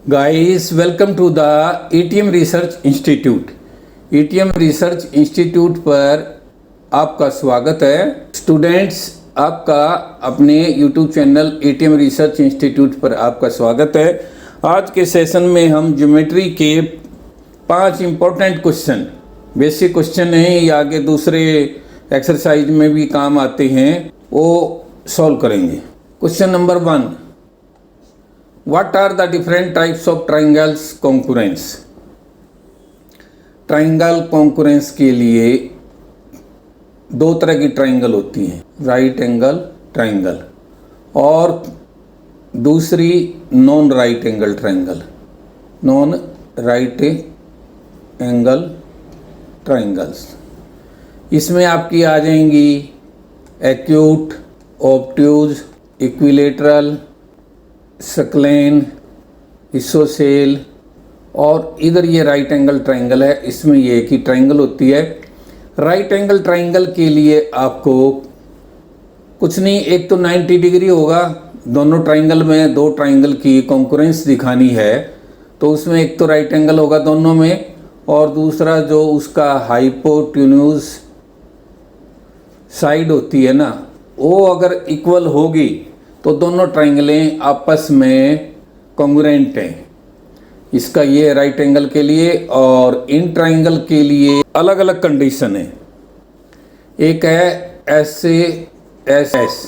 Guys, welcome to the ATM Research Institute. ATM Research Institute पर आपका स्वागत है। स्टूडेंट्स, आपका अपने YouTube channel ATM Research Institute पर आपका स्वागत है। आज के सेशन में हम ज्योमेट्री के 5 इम्पोर्टेंट क्वेश्चन, बेसिक क्वेश्चन हैं, ये आगे दूसरे एक्सरसाइज में भी काम आते हैं, वो सॉल्व करेंगे। Question number 1, What are the different types of triangles congruence? Triangle congruence के लिए दो तरह की ट्राइंगल होती हैं, राइट एंगल ट्राइंगल और दूसरी non right angle triangle. Non right angle triangles इसमें आपकी आ जाएंगी एक्यूट, ऑब्ट्यूज, इक्विलेटरल, सक्लेन, इसोसेल, और इधर ये राइट एंगल ट्राइंगल है, इसमें ये एक ही ट्राइंगल होती है। राइट एंगल ट्राइंगल के लिए आपको कुछ नहीं, एक तो 90 डिग्री होगा, दोनों ट्राइंगल में दो ट्राइंगल की कॉन्कुरेंस दिखानी है, तो उसमें एक तो राइट एंगल होगा दोनों में, और दूसरा जो उसका हाइपोटेन्यूज साइड होती है ना, वो अगर इक्वल होगी तो दोनों ट्राइंगलें आपस में कॉन्ग्रुएंट हैं। इसका ये राइट एंगल के लिए, और इन ट्राइंगल के लिए अलग अलग कंडीशन है। एक है एस से एस एस,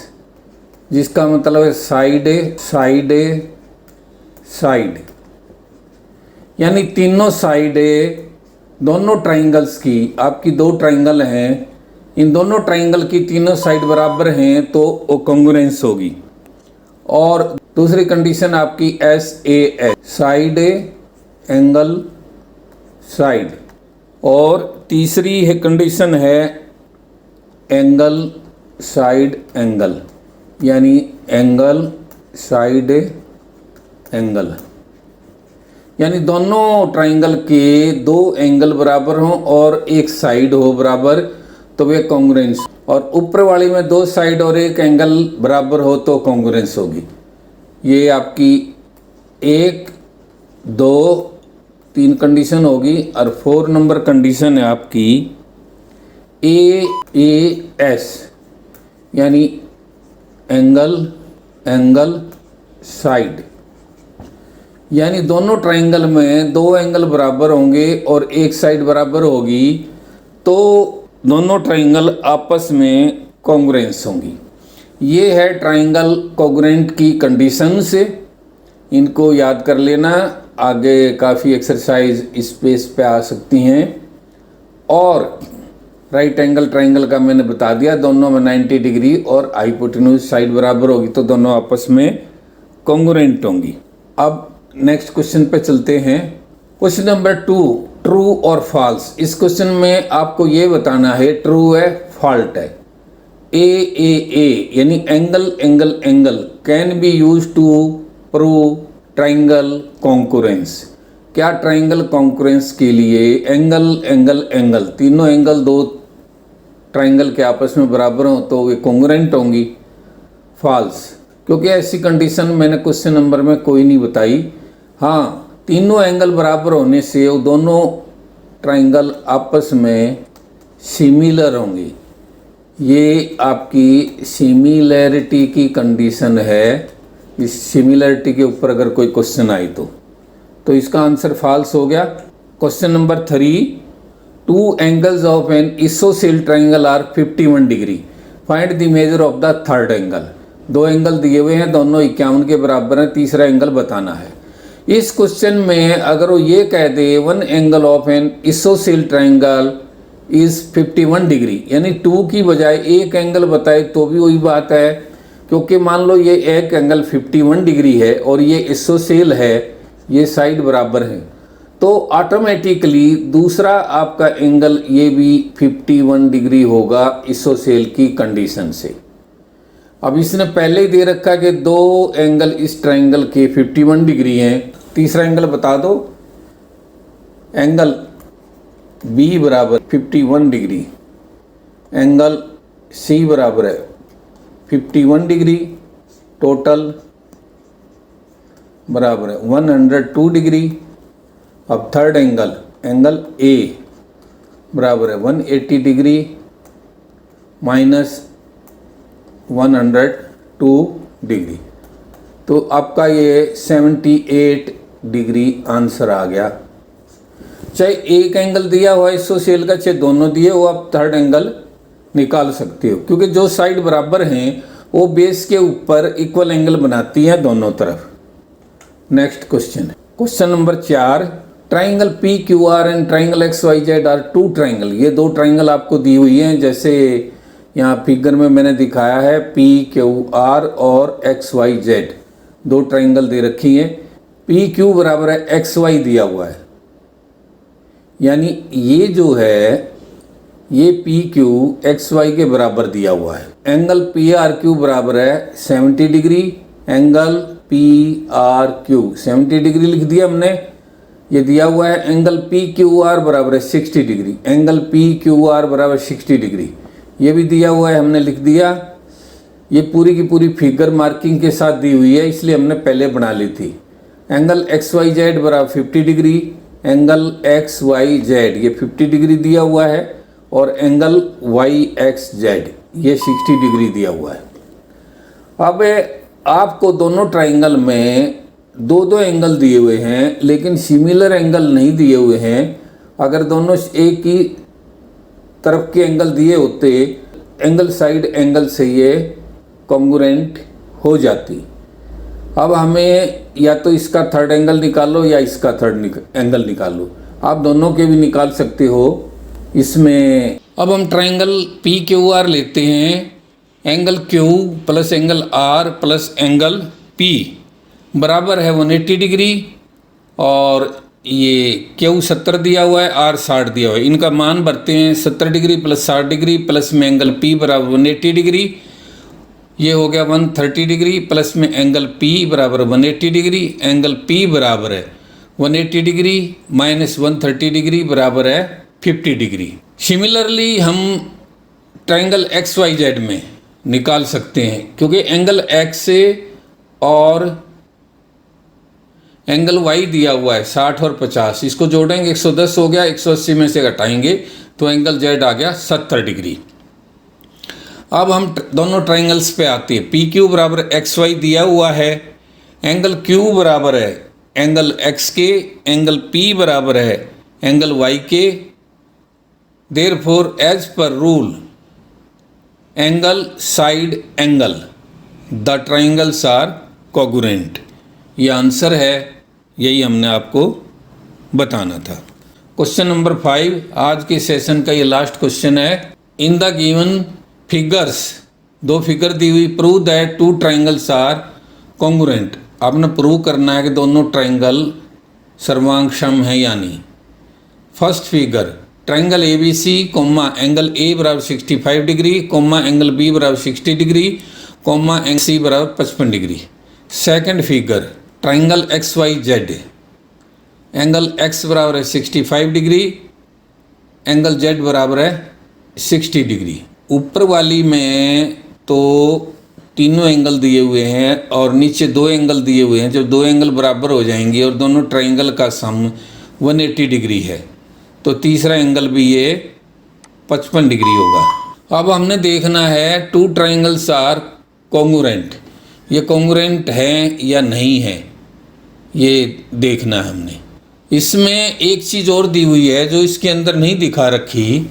जिसका मतलब है साइड साइड साइड, यानी तीनों साइड दोनों ट्राइंगल्स की, आपकी दो ट्राइंगल हैं, इन दोनों ट्राइंगल की तीनों साइड बराबर हैं तो वो कॉन्ग्रुएंस होगी। और दूसरी कंडीशन आपकी S A S, side angle side, और तीसरी है कंडीशन है एंगल साइड एंगल, यानी एंगल साइड एंगल, यानी दोनों ट्राइंगल के दो एंगल बराबर हों और एक साइड हो बराबर तो वे कॉन्ग्रुएंस, और ऊपर वाली में दो साइड और एक एंगल बराबर हो तो कॉन्ग्रुएंस होगी। ये आपकी 1, 2, 3 कंडीशन होगी, और 4 नंबर कंडीशन है आपकी ए ए एस, यानी एंगल एंगल साइड, यानी दोनों ट्राइंगल में दो एंगल बराबर होंगे और एक साइड बराबर होगी तो दोनों ट्राइंगल आपस में कॉन्ग्रुएंस होंगी। ये है ट्राइंगल कॉन्ग्रुएंट की कंडीशंस, इनको याद कर लेना, आगे काफ़ी एक्सरसाइज इस पेज पे आ सकती हैं। और राइट एंगल ट्राइंगल का मैंने बता दिया, दोनों में 90 डिग्री और हाइपोटेन्यूज साइड बराबर होगी तो दोनों आपस में कॉन्ग्रुएंट होंगी। अब नेक्स्ट क्वेश्चन पे चलते हैं। क्वेश्चन नंबर 2, ट्रू और फॉल्स। इस क्वेश्चन में आपको ये बताना है ट्रू है फॉल्ट है। ए यानी angle angle angle can be used to prove triangle congruence. क्या ट्राइंगल कॉन्कुरेंस के लिए एंगल एंगल एंगल, तीनों एंगल दो ट्राइंगल के आपस में बराबर हों तो वे कॉन्ग्रुएंट होंगी। फॉल्स, क्योंकि ऐसी कंडीशन मैंने क्वेश्चन नंबर में कोई नहीं बताई। हाँ, तीनों एंगल बराबर होने से वो दोनों ट्राइंगल आपस में सिमिलर होंगी। ये आपकी सिमिलैरिटी की कंडीशन है। इस सिमिलैरिटी के ऊपर अगर कोई क्वेश्चन आई तो इसका आंसर फॉल्स हो गया। Question number 3, 2 angles of an isosceles triangle are 51 degree, find the measure of the third angle. दो एंगल दिए हुए हैं, दोनों 51 के बराबर हैं, तीसरा एंगल बताना है। इस क्वेश्चन में अगर वो ये कह दे 1 angle of an isosceles triangle is 51 degree, यानी 2 की बजाय एक एंगल बताए तो भी वही बात है, क्योंकि मान लो ये एक एंगल 51 डिग्री है और ये इसोसेल है, ये साइड बराबर है, तो ऑटोमेटिकली दूसरा आपका एंगल ये भी 51 डिग्री होगा इसोसेल की कंडीशन से। अब इसने पहले ही दे रखा कि दो एंगल इस ट्राइंगल के 51 डिग्री हैं, तीसरा एंगल बता दो। एंगल बी बराबर 51 डिग्री, एंगल सी बराबर है 51 डिग्री, टोटल बराबर है 102 डिग्री। अब थर्ड एंगल, एंगल ए बराबर है 180 डिग्री माइनस 102 डिग्री। तो आपका ये 78 डिग्री आंसर आ गया। चाहे एक एंगल दिया हुआ इसोसेल का, चाहे दोनों दिए हो, आप थर्ड एंगल निकाल सकते हो, क्योंकि जो साइड बराबर हैं वो बेस के ऊपर इक्वल एंगल बनाती हैं दोनों तरफ। Next question, question number 4, triangle P Q R and triangle X Y Z are two triangle. ये दो ट्राइंगल आपको दी हुई हैं, जैसे यहाँ फिगर में मैंने दिखाया है पी क्यू आर और एक्स वाई जेड, दो ट्राइंगल दे रखी हैं। पी क्यू बराबर है एक्स वाई दिया हुआ है, यानी ये जो है ये पी क्यू एक्स वाई के बराबर दिया हुआ है। एंगल पी आर क्यू बराबर है 70 degree, angle P R Q 70 degree लिख दिया हमने, ये दिया हुआ है। एंगल पी क्यू आर बराबर है 60 degree, angle P Q are बराबर 60 डिग्री, ये भी दिया हुआ है, हमने लिख दिया। ये पूरी की पूरी फिगर मार्किंग के साथ दी हुई है, इसलिए हमने पहले बना ली थी। एंगल एक्स वाई जेड बराबर 50 degree, angle X Y Z ये 50 डिग्री दिया हुआ है, और एंगल वाई एक्स जेड ये 60 डिग्री दिया हुआ है। अब आपको दोनों ट्राइंगल में दो दो एंगल दिए हुए हैं, लेकिन सिमिलर एंगल नहीं दिए हुए हैं। अगर दोनों एक ही तरफ के एंगल दिए होते, एंगल साइड एंगल से ये कॉन्ग्रुएंट हो जाती। अब हमें या तो इसका थर्ड एंगल निकालो या इसका थर्ड एंगल निकालो, आप दोनों के भी निकाल सकते हो। इसमें अब हम ट्राइंगल पी क्यू आर लेते हैं, angle Q plus angle R plus angle P बराबर है 180 डिग्री, और ये क्यू 70 दिया हुआ है, आर 60 दिया हुआ है। इनका मान भरते हैं, 70 डिग्री प्लस 60 डिग्री प्लस में एंगल पी बराबर 180 डिग्री, ये हो गया 130 डिग्री, प्लस में एंगल पी बराबर 180 डिग्री, एंगल पी बराबर है 180 डिग्री माइनस 130 डिग्री बराबर है 50 डिग्री। सिमिलरली हम ट्राइंगल एक्स वाई जेड में निकाल सकते हैं, क्योंकि एंगल एक्स से और एंगल वाई दिया हुआ है 60 और 50, इसको जोड़ेंगे 110 हो गया, 180 में से घटाएंगे तो एंगल जेड आ गया 70 डिग्री। अब हम दोनों ट्राइंगल्स पे आते हैं। पी क्यू बराबर एक्स वाई दिया हुआ है, एंगल क्यू बराबर है एंगल एक्स के, एंगल पी बराबर है एंगल वाई के। Therefore as per rule angle side angle the triangles are congruent. ये आंसर है, यही हमने आपको बताना था। क्वेश्चन नंबर 5 आज के सेशन का ये लास्ट क्वेश्चन है। इन द गिवन फिगर्स, दो फिगर दी हुई, prove that two triangles are congruent. आपने प्रूव करना है कि दोनों ट्राइंगल सर्वांगसम है या नहीं। First figure, triangle A B C comma angle A बराबर 65 डिग्री कोमा एंगल बी बराबर 60 डिग्री कोमा एंगल सी बराबर 55 degree. Second figure, triangle X Y Z, angle X बराबर है 65 डिग्री, एंगल जेड बराबर है 60 डिग्री। ऊपर वाली में तो तीनों एंगल दिए हुए हैं और नीचे दो एंगल दिए हुए हैं। जब दो एंगल बराबर हो जाएंगे और दोनों ट्राइंगल का सम 180 डिग्री है, तो तीसरा एंगल भी ये 55 डिग्री होगा। अब हमने देखना है टू ट्राइंगल्स आर कॉन्ग्रुएंट, ये कॉन्ग्रुएंट हैं या नहीं है, ये देखना है हमने। इसमें एक चीज़ और दी हुई है जो इसके अंदर नहीं दिखा रखी।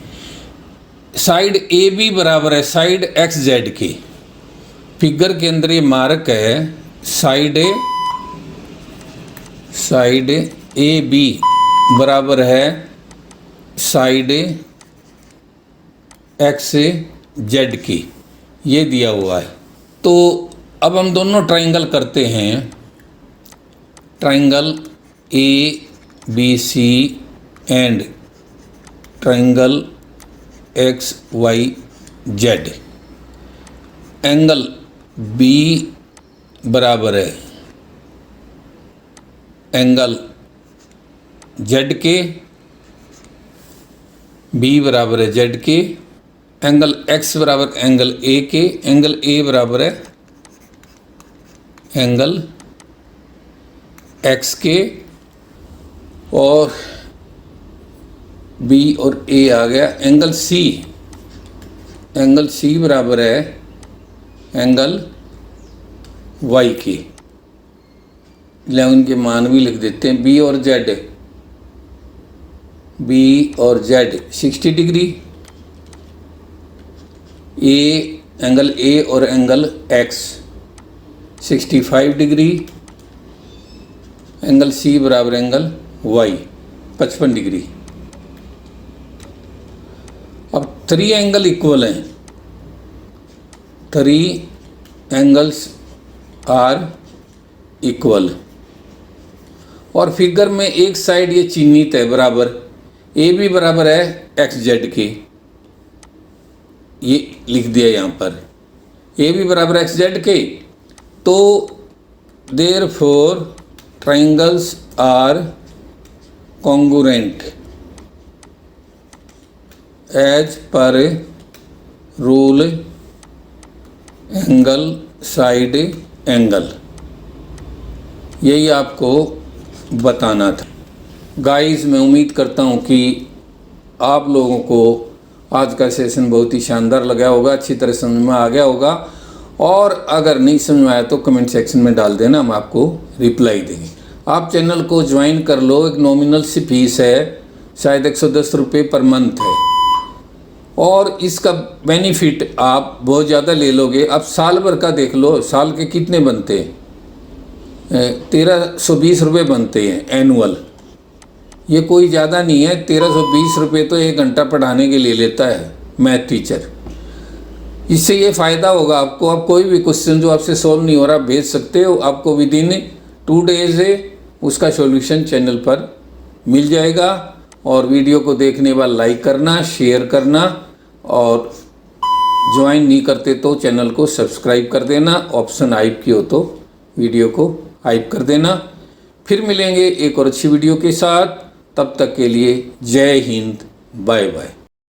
साइड ए बी बराबर है साइड एक्स जेड के। फिगर के अंदर ये मार्क है साइड ए बी बराबर है साइड एक्स जेड की, ये दिया हुआ है। तो अब हम दोनों ट्राइंगल करते हैं। Triangle A B C and triangle X Y Z. Angle B बराबर है एंगल जेड के, बी बराबर है जेड के, एंगल एक्स बराबर एंगल ए के, एंगल ए बराबर है एंगल एक्स के और बी और ए आ गया। एंगल सी बराबर है एंगल वाई के। 11 के मान भी लिख देते हैं। बी और जेड 60 डिग्री। एंगल ए और angle X 65 degree. Angle C बराबर एंगल वाई 55 डिग्री। अब 3 एंगल इक्वल हैं। 3 एंगल्स आर इक्वल। और फिगर में एक साइड ये चिन्हित है बराबर। ए भी बराबर है एक्स जेड के, ये लिख दिया यहाँ पर। ए भी बराबर एक्स जेड के, तो therefore triangles are congruent as per rule angle side angle. यही आपको बताना था। गाइस, मैं उम्मीद करता हूँ कि आप लोगों को आज का सेशन बहुत ही शानदार लगा होगा, अच्छी तरह समझ में आ गया होगा। और अगर नहीं समझ में आया तो कमेंट सेक्शन में डाल देना, हम आपको रिप्लाई देंगे। आप चैनल को ज्वाइन कर लो। एक नॉमिनल सी फीस है, शायद 110 रुपये पर मंथ है, और इसका बेनिफिट आप बहुत ज़्यादा ले लोगे। आप साल भर का देख लो, साल के कितने बनते हैं? 1320 रुपये बनते हैं एनुअल। ये कोई ज़्यादा नहीं है। 1320 रुपये तो 1 घंटा पढ़ाने के लिए लेता है मैथ टीचर। इससे ये फ़ायदा होगा आपको। आप कोई भी क्वेश्चन जो आपसे सॉल्व नहीं हो रहा भेज सकते हो, आपको विदिन 2 डेज उसका सॉल्यूशन चैनल पर मिल जाएगा। और वीडियो को देखने बाद लाइक करना, शेयर करना, और ज्वाइन नहीं करते तो चैनल को सब्सक्राइब कर देना। ऑप्शन हाइप की हो तो वीडियो को हाइप कर देना। फिर मिलेंगे एक और अच्छी वीडियो के साथ। तब तक के लिए जय हिंद, बाय बाय।